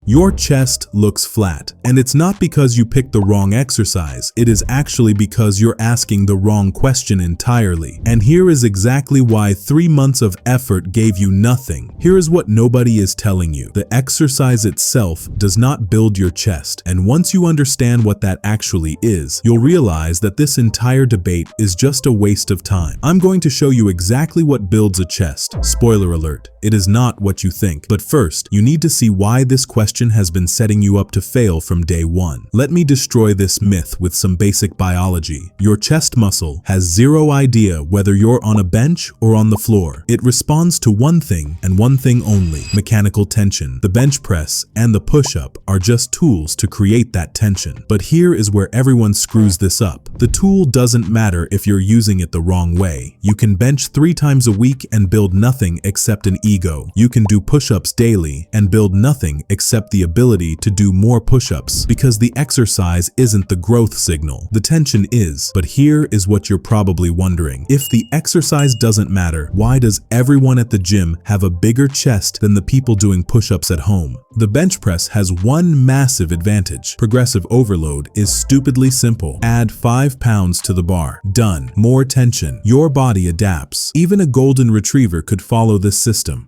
Your chest looks flat, and it's not because you picked the wrong exercise. It is actually because you're asking the wrong question entirely. And here is exactly why 3 months of effort gave you nothing. Here is what nobody is telling you. The exercise itself does not build your chest, and once you understand what that actually is, you'll realize that this entire debate is just a waste of time. I'm going to show you exactly what builds a chest. Spoiler alert, it is not what you think. But first, you need to see why this question has been setting you up to fail from day one. Let me destroy this myth with some basic biology. Your chest muscle has zero idea whether you're on a bench or on the floor. It responds to one thing and one thing only: mechanical tension. The bench press and the push-up are just tools to create that tension. But here is where everyone screws this up. The tool doesn't matter if you're using it the wrong way. You can bench 3 times a week and build nothing except an ego. You can do push-ups daily and build nothing except the ability to do more push-ups, because the exercise isn't the growth signal. The tension is. But here is what you're probably wondering. If the exercise doesn't matter, why does everyone at the gym have a bigger chest than the people doing push-ups at home? The bench press has one massive advantage. Progressive overload is stupidly simple. Add 5 pounds to the bar. Done. More tension. Your body adapts. Even a golden retriever could follow this system.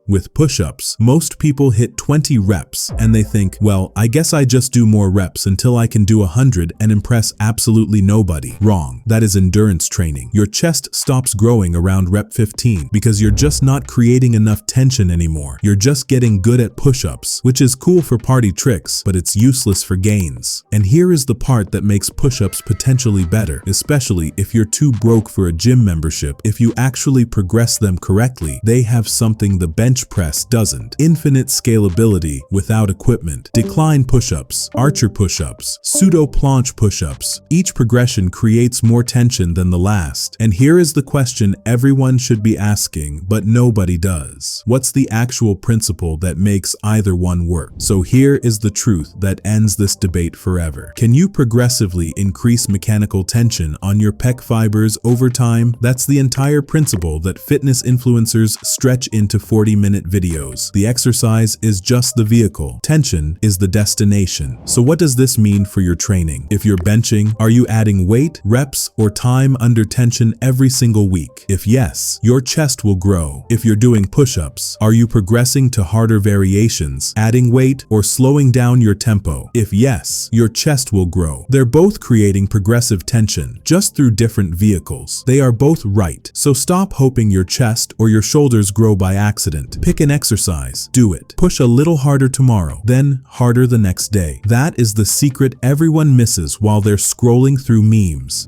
With push-ups, most people hit 20 reps and they think, well, I guess I just do more reps until I can do 100 and impress absolutely nobody. Wrong. That is endurance training. Your chest stops growing around rep 15 because you're just not creating enough tension anymore. You're just getting good at push-ups, which is cool for party tricks, but it's useless for gains. And here is the part that makes push-ups potentially better, especially if you're too broke for a gym membership. If you actually progress them correctly, they have something the bench press doesn't: infinite scalability without equipment. Decline push-ups, archer push-ups, pseudo planche push-ups. Each progression creates more tension than the last. And here is the question everyone should be asking, but nobody does. What's the actual principle that makes either one work? So here is the truth that ends this debate forever. Can you progressively increase mechanical tension on your pec fibers over time? That's the entire principle that fitness influencers stretch into 40-minute videos. The exercise is just the vehicle. Tension is the destination. So what does this mean for your training? If you're benching, are you adding weight, reps, or time under tension every single week? If yes, your chest will grow. If you're doing push-ups, are you progressing to harder variations, adding weight, or slowing down your tempo? If yes, your chest will grow. They're both creating progressive tension, just through different vehicles. They are both right. So stop hoping your chest or your shoulders grow by accident. Pick an exercise, do it. Push a little harder tomorrow, then harder the next day. That is the secret everyone misses while they're scrolling through memes.